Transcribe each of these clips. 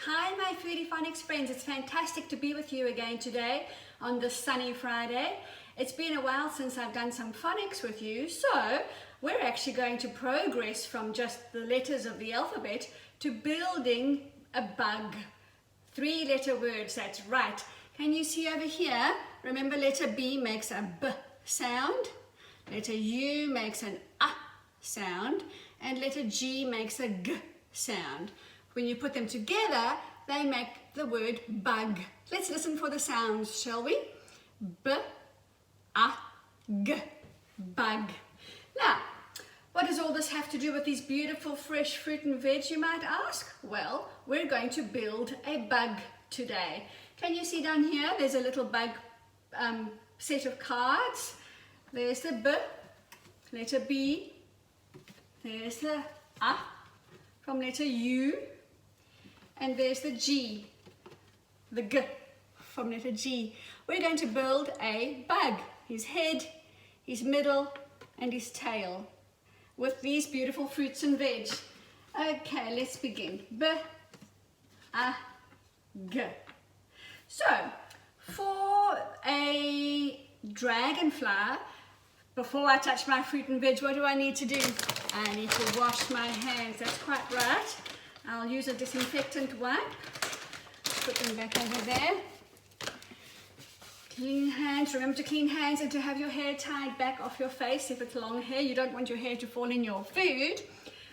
Hi my Foodie Phonics friends, it's fantastic to be with you again today on this sunny Friday. It's been a while since I've done some phonics with you, so we're actually going to progress from just the letters of the alphabet to building a bug. 3-letter words, that's right. Can you see over here? Remember, letter B makes a B sound, letter U makes an A sound, and letter G makes a G sound. When you put them together, they make the word bug. Let's listen for the sounds, shall we? B, A, G, bug. Now, what does all this have to do with these beautiful fresh fruit and veg, you might ask? Well, we're going to build a bug today. Can you see down here, there's a little bug set of cards. There's the B, letter B, there's the A from letter U, and there's the G, the G from letter G. We're going to build a bug, his head, his middle, and his tail, with these beautiful fruits and veg. Okay, let's begin. B, A, G. So, for a dragonfly, before I touch my fruit and veg, what do I need to do? I need to wash my hands. That's quite right. I'll use a disinfectant wipe. Put them back over there. Clean hands. Remember to clean hands and to have your hair tied back off your face if it's long hair. You don't want your hair to fall in your food.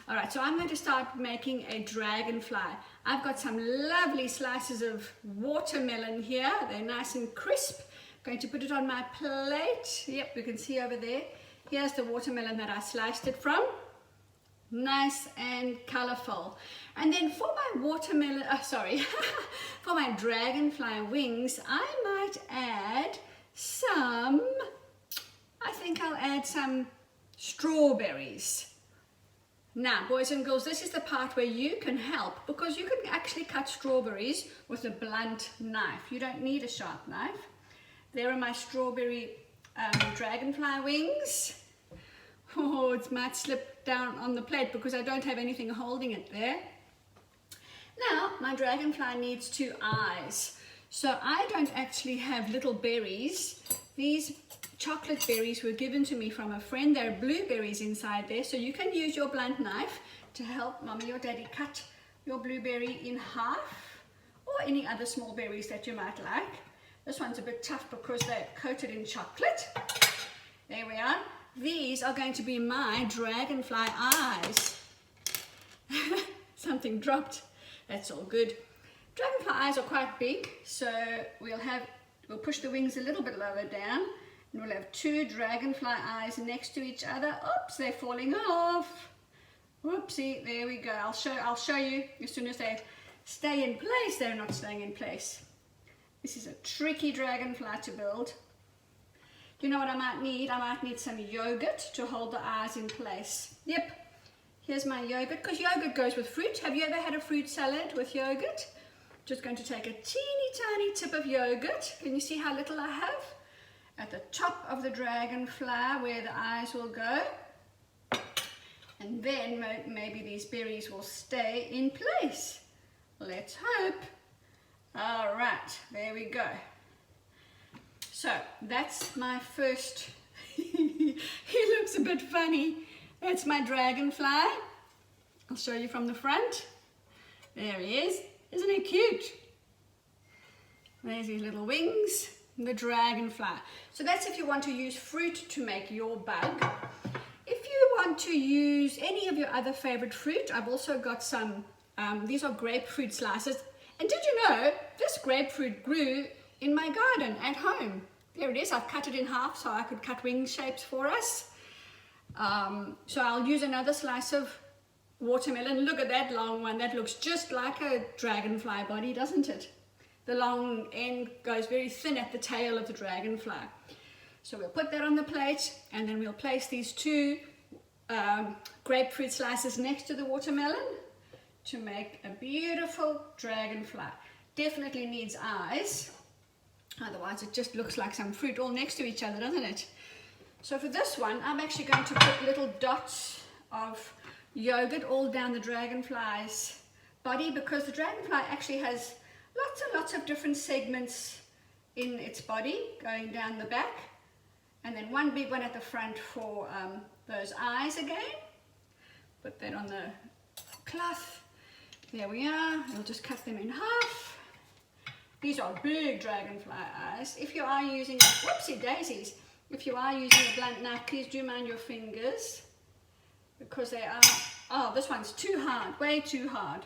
All right, so I'm going to start making a dragonfly. I've got some lovely slices of watermelon here. They're nice and crisp. Going to put it on my plate. Yep, you can see over there. Here's the watermelon that I sliced it from. Nice and colorful. And then for my watermelon, for my dragonfly wings, I might add some, I think I'll add some strawberries. Now, boys and girls, this is the part where you can help, because you can actually cut strawberries with a blunt knife. You don't need a sharp knife. There are my strawberry dragonfly wings. Oh, it might slip down on the plate because I don't have anything holding it there. Now, my dragonfly needs 2 eyes. So I don't actually have little berries. These chocolate berries were given to me from a friend. There are blueberries inside there, so you can use your blunt knife to help mommy or daddy cut your blueberry in half, or any other small berries that you might like. This one's a bit tough because they're coated in chocolate. There we are. These are going to be my dragonfly eyes. Something dropped. That's all good. Dragonfly eyes are quite big, so we'll push the wings a little bit lower down, and we'll have 2 dragonfly eyes next to each other. Oops, they're falling off. Whoopsie, there we go. I'll show you as soon as they stay in place. They're not staying in place. This is a tricky dragonfly to build. You know what I might need? I might need some yogurt to hold the eyes in place. Yep, here's my yogurt, because yogurt goes with fruit. Have you ever had a fruit salad with yogurt? Just going to take a teeny tiny tip of yogurt. Can you see how little I have? At the top of the dragonfly where the eyes will go. And then maybe these berries will stay in place. Let's hope. All right, there we go. So that's my first, he looks a bit funny. That's my dragonfly. I'll show you from the front. There he is. Isn't he cute? There's his little wings, the dragonfly. So that's if you want to use fruit to make your bug. If you want to use any of your other favorite fruit, I've also got some, these are grapefruit slices. And did you know, this grapefruit grew in my garden at home. There it is. I've cut it in half so I could cut wing shapes for us. So I'll use another slice of watermelon. Look at that long one. That looks just like a dragonfly body, doesn't it? The long end goes very thin at the tail of the dragonfly. So we'll put that on the plate, and then we'll place these 2 grapefruit slices next to the watermelon to make a beautiful dragonfly. Definitely needs eyes. Otherwise it just looks like some fruit all next to each other, doesn't it? So for this one, I'm actually going to put little dots of yogurt all down the dragonfly's body, because the dragonfly actually has lots and lots of different segments in its body going down the back, and then one big one at the front for those eyes again. Put that on the cloth. There we are. We'll just cut them in half. These are big dragonfly eyes. If you are using, whoopsie daisies, if you are using a blunt knife, please do mind your fingers, because they are, oh, this one's too hard, way too hard.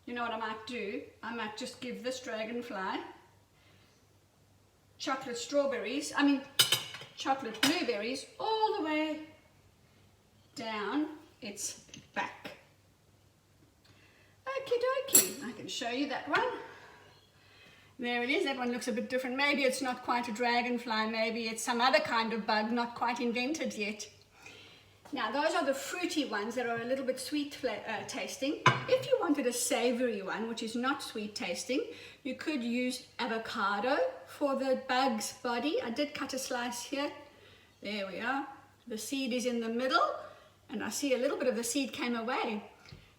You know what I might do? I might just give this dragonfly chocolate blueberries all the way down its back. Okie dokie, I can show you that one. There it is. That one looks a bit different. Maybe it's not quite a dragonfly, maybe it's some other kind of bug not quite invented yet. Now those are the fruity ones that are a little bit sweet tasting. If you wanted a savory one, which is not sweet tasting, you could use avocado for the bug's body. I did cut a slice here. There we are. The seed is in the middle, and I see a little bit of the seed came away,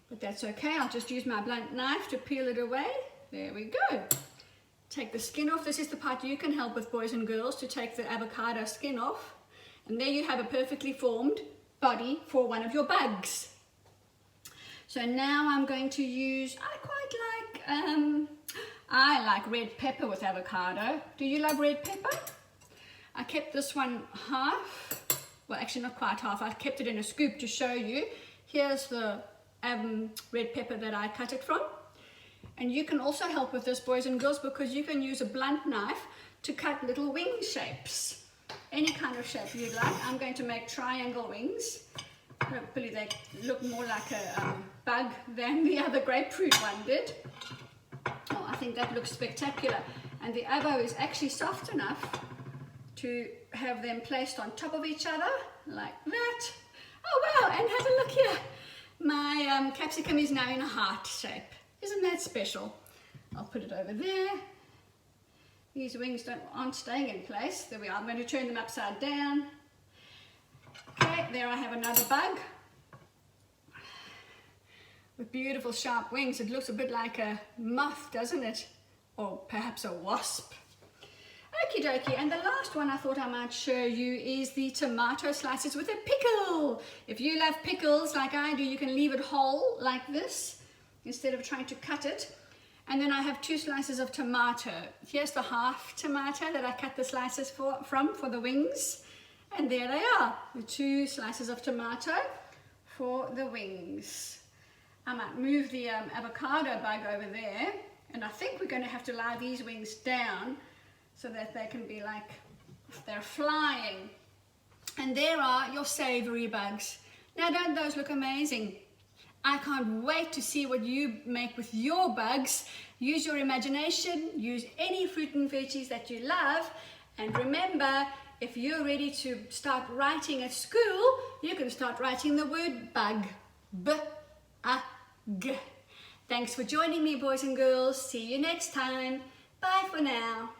but that's okay. I'll just use my blunt knife to peel it away. There we go. Take the skin off. This is the part you can help with, boys and girls, to take the avocado skin off. And there you have a perfectly formed body for one of your bugs. So now I'm going to use, I like red pepper with avocado. Do you love red pepper? I kept this one half, well actually not quite half, I kept it in a scoop to show you. Here's the red pepper that I cut it from. And you can also help with this, boys and girls, because you can use a blunt knife to cut little wing shapes. Any kind of shape you'd like. I'm going to make triangle wings. Hopefully they look more like a bug than the other grapefruit one did. Oh, I think that looks spectacular. And the avo is actually soft enough to have them placed on top of each other, like that. Oh wow, and have a look here. My capsicum is now in a heart shape. Isn't that special? I'll put it over there. These wings aren't staying in place. There we are. I'm going to turn them upside down. Okay, there I have another bug with beautiful sharp wings. It looks a bit like a moth, doesn't it? Or perhaps a wasp. Okie dokie, and the last one I thought I might show you is the tomato slices with a pickle. If you love pickles like I do, you can leave it whole like this instead of trying to cut it. And then I have 2 slices of tomato. Here's the half tomato that I cut the slices from for the wings. And there they are, the 2 slices of tomato for the wings. I might move the avocado bug over there. And I think we're going to have to lie these wings down so that they can be like, they're flying. And there are your savory bugs. Now don't those look amazing? I can't wait to see what you make with your bugs. Use your imagination, use any fruit and veggies that you love, and remember, if you're ready to start writing at school, you can start writing the word bug. B-A-G. Thanks for joining me, boys and girls. See you next time. Bye for now.